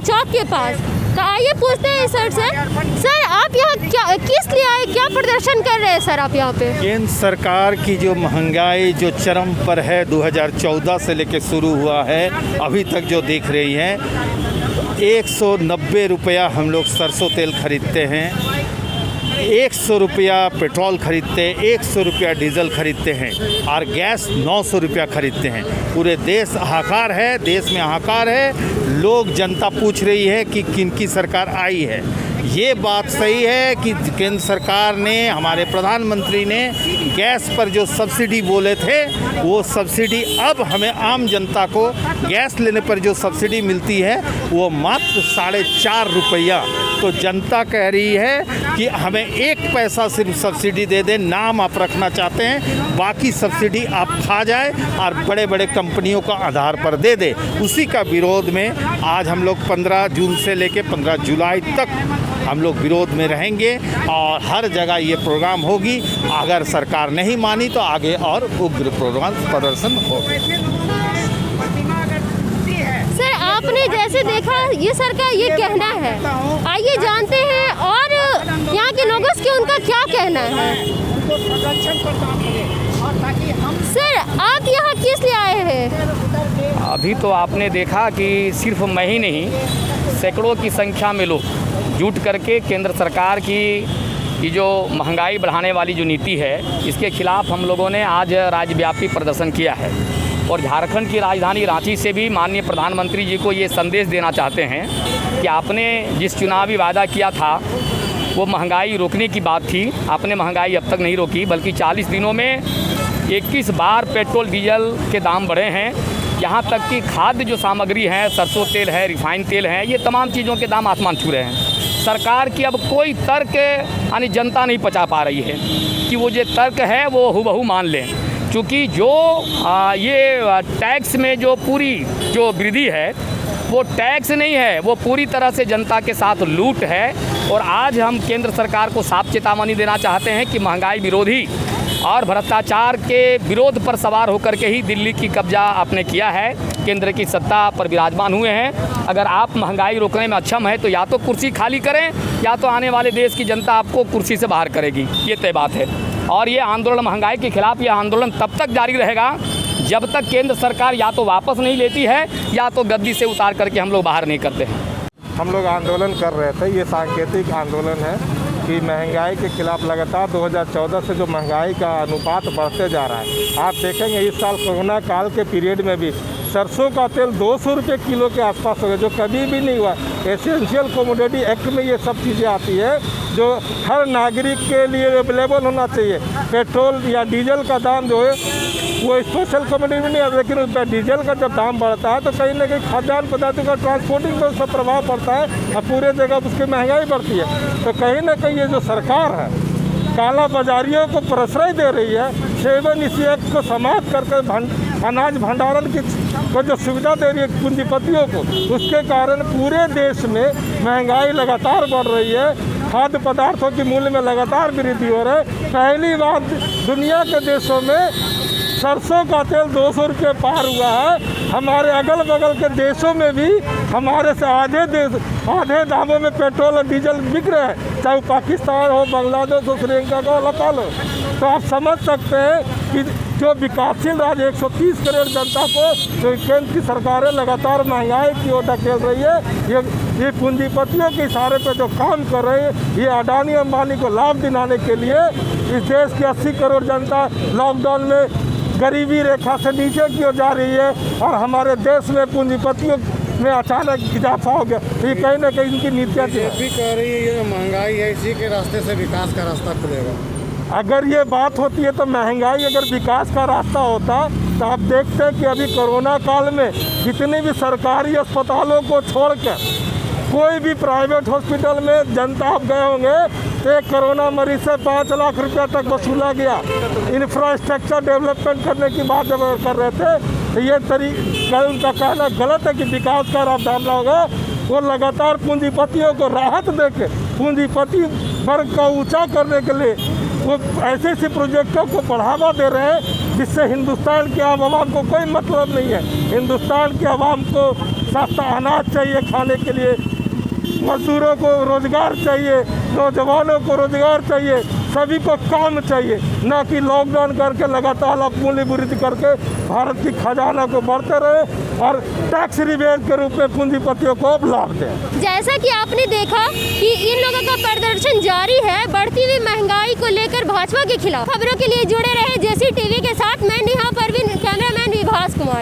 चौक के पास। तो आइए पूछते हैं सर से। सर आप यहाँ क्या किस लिए आए, क्या प्रदर्शन कर रहे हैं सर आप यहाँ पे? केंद्र सरकार की जो महंगाई जो चरम पर है 2014 से लेकर शुरू हुआ है अभी तक जो देख रही हैं, 190 रुपया हम लोग सरसों तेल खरीदते हैं, 100 रुपया पेट्रोल खरीदते हैं, 100 रुपया डीजल खरीदते हैं और गैस 900 रुपया खरीदते हैं। पूरे देश हाहाकार है, देश में हाहाकार है। लोग जनता पूछ रही है कि किनकी सरकार आई है। ये बात सही है कि केंद्र सरकार ने, हमारे प्रधानमंत्री ने गैस पर जो सब्सिडी बोले थे वो सब्सिडी अब हमें आम जनता को गैस लेने पर जो सब्सिडी मिलती है वो मात्र 4.5 रुपया। तो जनता कह रही है कि हमें 1 पैसा सिर्फ सब्सिडी दे दें, नाम आप रखना चाहते हैं, बाकी सब्सिडी आप खा जाए और बड़े बड़े कंपनियों का आधार पर दे दे। उसी का विरोध में आज हम लोग 15 जून से लेकर 15 जुलाई तक हम लोग विरोध में रहेंगे और हर जगह ये प्रोग्राम होगी। अगर सरकार नहीं मानी तो आगे और उग्र प्रोग्राम प्रदर्शन होगा। सर आपने जैसे देखा ये सर का ये कहना है, आइए जानते हैं और यहाँ के लोगों से उनका क्या कहना है। सर आप यहाँ किस लिए आए हैं? अभी तो आपने देखा कि सिर्फ मैं ही नहीं, सैकड़ों की संख्या में लोग जुट करके केंद्र सरकार की ये जो महंगाई बढ़ाने वाली जो नीति है इसके खिलाफ हम लोगों ने आज राज्यव्यापी प्रदर्शन किया है। और झारखंड की राजधानी रांची से भी माननीय प्रधानमंत्री जी को ये संदेश देना चाहते हैं कि आपने जिस चुनावी वादा किया था वो महंगाई रोकने की बात थी, आपने महंगाई अब तक नहीं रोकी, बल्कि 40 दिनों में 21 बार पेट्रोल डीजल के दाम बढ़े हैं। यहाँ तक कि खाद्य जो सामग्री है, सरसों तेल है, रिफाइंड तेल है, ये तमाम चीज़ों के दाम आसमान छू रहे हैं। सरकार की अब कोई तर्क यानी जनता नहीं पचा पा रही है कि वो जो तर्क है वो हूबहू मान लें, क्योंकि जो ये टैक्स में जो पूरी जो वृद्धि है वो टैक्स नहीं है, वो पूरी तरह से जनता के साथ लूट है। और आज हम केंद्र सरकार को साफ चेतावनी देना चाहते हैं कि महंगाई विरोधी और भ्रष्टाचार के विरोध पर सवार होकर के ही दिल्ली की कब्जा आपने किया है, केंद्र की सत्ता पर विराजमान हुए हैं। अगर आप महंगाई रोकने में अक्षम है तो या तो कुर्सी खाली करें या तो आने वाले देश की जनता आपको कुर्सी से बाहर करेगी, ये तय बात है। और ये आंदोलन महंगाई के खिलाफ ये आंदोलन तब तक जारी रहेगा जब तक केंद्र सरकार या तो वापस नहीं लेती है या तो गद्दी से उतार करके हम लोग बाहर नहीं करते हैं। हम लोग आंदोलन कर रहे थे, ये सांकेतिक आंदोलन है कि महंगाई के खिलाफ लगातार 2014 से जो महंगाई का अनुपात बढ़ते जा रहा है। आप देखेंगे इस साल कोरोना काल के पीरियड में भी सरसों का तेल 200 रुपये किलो के आसपास हो गया, जो कभी भी नहीं हुआ। एसेंशियल कमोडिटी एक्ट में ये सब चीज़ें आती है जो हर नागरिक के लिए अवेलेबल होना चाहिए। पेट्रोल या डीजल का दाम जो है वो स्पेशल कमोडिटी में नहीं आता, लेकिन उस डीजल का जब दाम बढ़ता है तो कहीं ना कहीं खाद्यान्न पदार्थों का ट्रांसपोर्टिंग पर उसका प्रभाव पड़ता है और पूरे जगह उसकी महंगाई बढ़ती है। तो कहीं ना कहीं ये जो सरकार है काला बाजारियों को प्रश्रय दे रही है, 7 इसी एक्ट को समाप्त करके अनाज भंडारण की को जो सुविधा दे रही है पूंजीपतियों को, उसके कारण पूरे देश में महंगाई लगातार बढ़ रही है। खाद्य पदार्थों की मूल्य में लगातार वृद्धि हो रही है। पहली बार दुनिया के देशों में सरसों का तेल 200 रुपये पार हुआ है। हमारे अगल बगल के देशों में भी हमारे से आधे दामों में पेट्रोल और डीजल बिक रहे हैं, चाहे पाकिस्तान हो, बांग्लादेश हो, श्रीलंका का हो, नेपाल हो। तो आप समझ सकते हैं कि जो विकासशील राज्य 130 करोड़ जनता को जो केंद्र की सरकारें लगातार महंगाई की ओर धकेल रही है, ये पूंजीपतियों के इशारे पे जो काम कर रहे हैं, ये अडानी अंबानी को लाभ दिलाने के लिए इस देश की 80 करोड़ जनता लॉकडाउन में गरीबी रेखा से नीचे की ओर जा रही है और हमारे देश में पूंजीपतियों में अचानक इजाफा हो गया। ये कहीं ना कहीं इनकी नीतियाँ भी कह रही है ये महंगाई है, इसी के रास्ते से विकास का रास्ता खुलेगा। अगर ये बात होती है तो महंगाई अगर विकास का रास्ता होता तो आप देखते हैं कि अभी कोरोना काल में जितने भी सरकारी अस्पतालों को छोड़कर कोई भी प्राइवेट हॉस्पिटल में जनता आप गए होंगे तो एक कोरोना मरीज से 5 लाख रुपया तक वसूला गया। इंफ्रास्ट्रक्चर डेवलपमेंट करने की बात जब कर रहे थे तो ये तरीका उनका कहना गलत है कि विकास का रास्ता होगा। वो लगातार पूंजीपतियों को राहत देके पूंजीपति वर्ग को ऊंचा करने के लिए वो ऐसे प्रोजेक्टों को बढ़ावा दे रहे हैं जिससे हिंदुस्तान की आवाम को कोई मतलब नहीं है। हिंदुस्तान की आवाम को सस्ता अनाज चाहिए खाने के लिए, मजदूरों को रोज़गार चाहिए, नौजवानों को रोज़गार चाहिए, सभी को काम चाहिए, ना कि लॉकडाउन करके लगातार आप मूल्य वृद्धि करके भारत की खजाना को बढ़ते रहे और टैक्स रिबेट के रूप में पूंजीपतियों को लाभ दें। जैसा कि आपने देखा कि इन लोगों का प्रदर्शन जारी है बढ़ती हुई महंगाई को लेकर भाजपा के खिलाफ। खबरों के लिए जुड़े रहे जेसी टीवी के साथ। मैं नेहा परवीन, कैमरामैन विभास कुमार।